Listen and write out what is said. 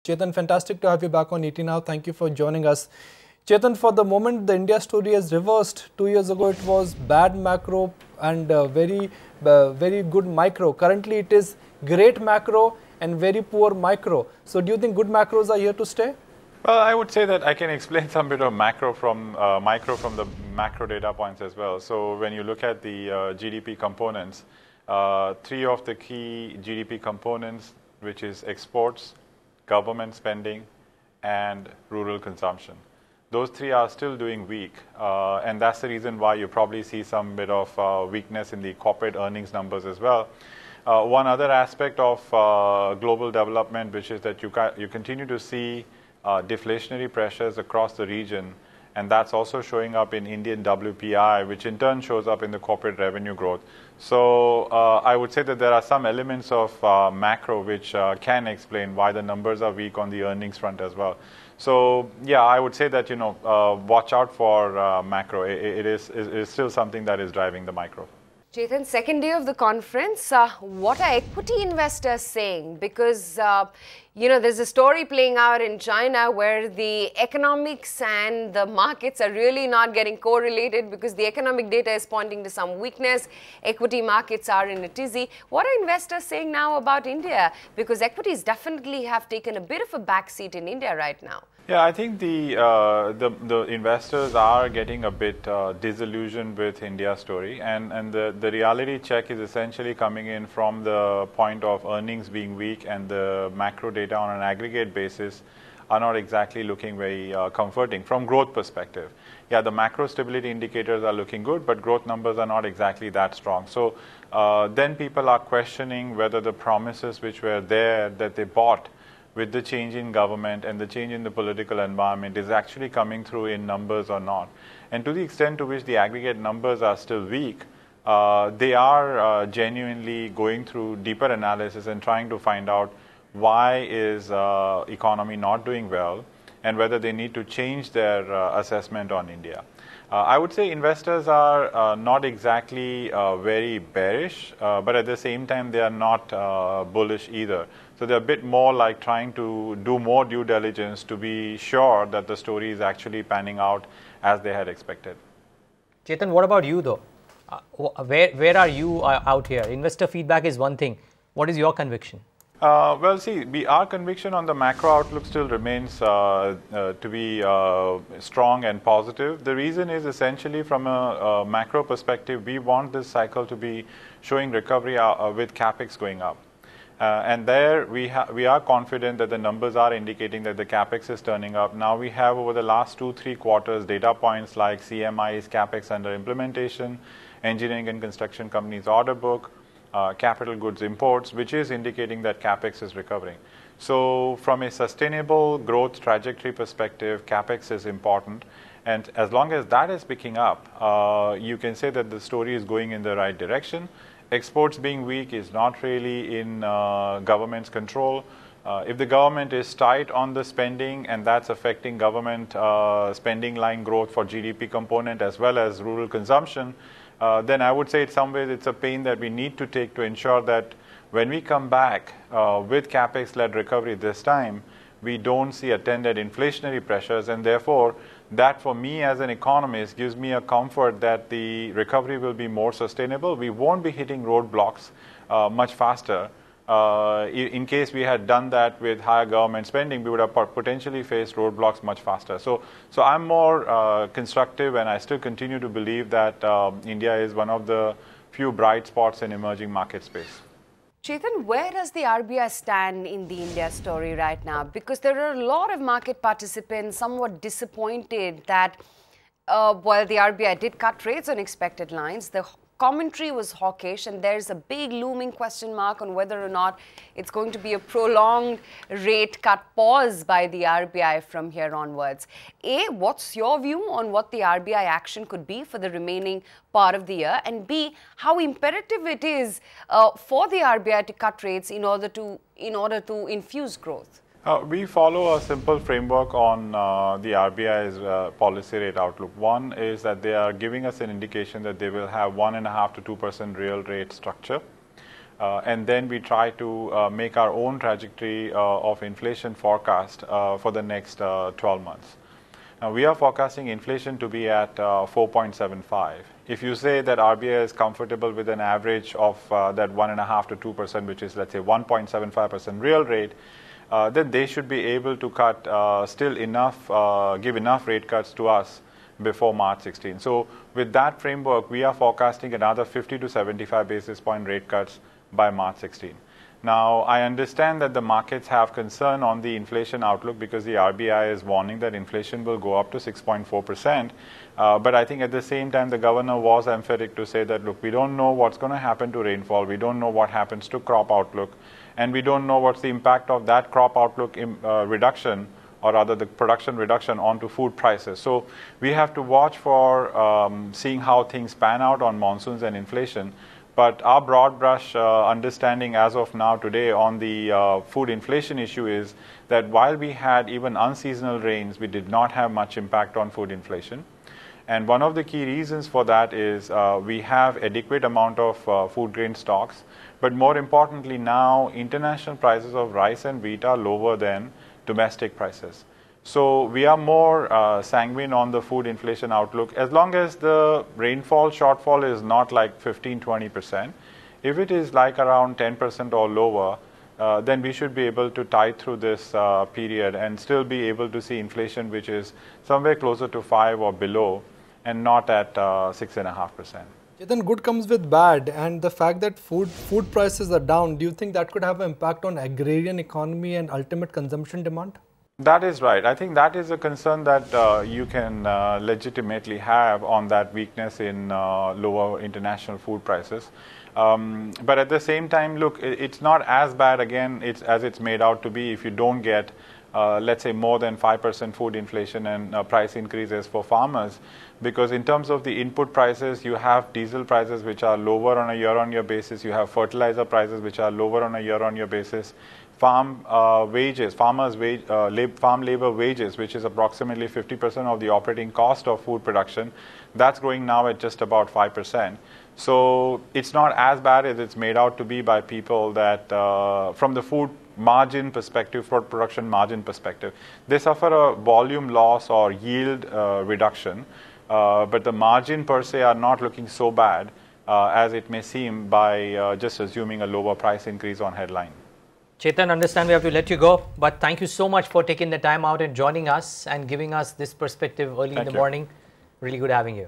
Chetan, fantastic to have you back on ET Now. Thank you for joining us. Chetan, for the moment, the India story has reversed. 2 years ago, it was bad macro and very good micro. Currently, it is great macro and very poor micro. So, do you think good macros are here to stay? Well, I would say that I can explain some bit of macro from micro from the macro data points as well. So, when you look at the GDP components, 3 of the key GDP components, which is exports, government spending, and rural consumption. Those 3 are still doing weak, and that's the reason why you probably see some bit of weakness in the corporate earnings numbers as well. One other aspect of global development, which is that you continue to see deflationary pressures across the region, and that's also showing up in Indian WPI, which in turn shows up in the corporate revenue growth. So I would say that there are some elements of macro which can explain why the numbers are weak on the earnings front as well. So yeah, I would say that, watch out for macro. It is still something that is driving the micro. Chetan, second day of the conference, what are equity investors saying? Because, there's a story playing out in China where the economics and the markets are really not getting correlated because the economic data is pointing to some weakness. Equity markets are in a tizzy. What are investors saying now about India? Because equities definitely have taken a bit of a backseat in India right now. Yeah, I think the investors are getting a bit disillusioned with India's story, and the reality check is essentially coming in from the point of earnings being weak, and the macro data on an aggregate basis are not exactly looking very comforting from growth perspective. Yeah, the macro stability indicators are looking good, but growth numbers are not exactly that strong. So then people are questioning whether the promises which were there that they bought with the change in government and the change in the political environment is actually coming through in numbers or not. And to the extent to which the aggregate numbers are still weak, they are genuinely going through deeper analysis and trying to find out why is economy not doing well and whether they need to change their assessment on India. I would say investors are not exactly very bearish, but at the same time they are not bullish either. So they're a bit more like trying to do more due diligence to be sure that the story is actually panning out as they had expected. Chetan, what about you though? Where are you out here? Investor feedback is one thing. What is your conviction? Well, see, our conviction on the macro outlook still remains to be strong and positive. The reason is essentially from a macro perspective, we want this cycle to be showing recovery with capex going up. And there we are confident that the numbers are indicating that the capex is turning up. Now we have over the last 2-3 quarters data points like CMI's capex under implementation, engineering and construction companies order book, capital goods imports, which is indicating that capex is recovering. So from a sustainable growth trajectory perspective, capex is important. And as long as that is picking up, you can say that the story is going in the right direction. Exports being weak is not really in government's control. If the government is tight on the spending and that's affecting government spending line growth for GDP component as well as rural consumption, then I would say in some ways it's a pain that we need to take to ensure that when we come back with capex-led recovery this time, we don't see attended inflationary pressures, and therefore that for me as an economist gives me a comfort that the recovery will be more sustainable. We won't be hitting roadblocks much faster. In case we had done that with higher government spending, we would have potentially faced roadblocks much faster. So I'm more constructive, and I still continue to believe that India is one of the few bright spots in emerging market space. Chetan, where does the RBI stand in the India story right now? Because there are a lot of market participants somewhat disappointed that while the RBI did cut rates on expected lines, the commentary was hawkish, and there's a big looming question mark on whether or not it's going to be a prolonged rate cut pause by the RBI from here onwards. A, what's your view on what the RBI action could be for the remaining part of the year? And B, how imperative it is for the RBI to cut rates in order to infuse growth? We follow a simple framework on the RBI's policy rate outlook. One is that they are giving us an indication that they will have 1.5% to 2% real rate structure. and then we try to make our own trajectory of inflation forecast for the next 12 months. Now, we are forecasting inflation to be at 4.75. If you say that RBI is comfortable with an average of that 1.5 to 2%, which is, let's say, 1.75% real rate, then they should be able to cut still enough, give enough rate cuts to us before March 16. So with that framework, we are forecasting another 50 to 75 basis point rate cuts by March 16. Now, I understand that the markets have concern on the inflation outlook because the RBI is warning that inflation will go up to 6.4%. But I think at the same time, the governor was emphatic to say that, look, we don't know what's going to happen to rainfall. We don't know what happens to crop outlook. And we don't know what's the impact of that crop outlook reduction, or rather the production reduction, onto food prices. So we have to watch for seeing how things pan out on monsoons and inflation. But our broad brush understanding as of now today on the food inflation issue is that while we had even unseasonal rains, we did not have much impact on food inflation. And one of the key reasons for that is we have adequate amount of food grain stocks. But more importantly now, international prices of rice and wheat are lower than domestic prices. So we are more sanguine on the food inflation outlook as long as the rainfall shortfall is not like 15-20%. If it is like around 10% or lower, then we should be able to tide through this period and still be able to see inflation which is somewhere closer to 5 or below and not at 6.5%. Chetan, good comes with bad, and the fact that food prices are down, do you think that could have an impact on agrarian economy and ultimate consumption demand? That is right. I think that is a concern that you can legitimately have on that weakness in lower international food prices. But at the same time, look, it's not as bad again as it's made out to be if you don't get, let's say, more than 5% food inflation and price increases for farmers. Because in terms of the input prices, you have diesel prices which are lower on a year-on-year basis. You have fertilizer prices which are lower on a year-on-year basis. Farm wages, farm labor wages, which is approximately 50% of the operating cost of food production, that's growing now at just about 5%. So it's not as bad as it's made out to be by people that from the food margin perspective, food production margin perspective, they suffer a volume loss or yield reduction, but the margin per se are not looking so bad as it may seem by just assuming a lower price increase on headline. Chetan, understand we have to let you go, but thank you so much for taking the time out and joining us and giving us this perspective early in the morning. Really good having you.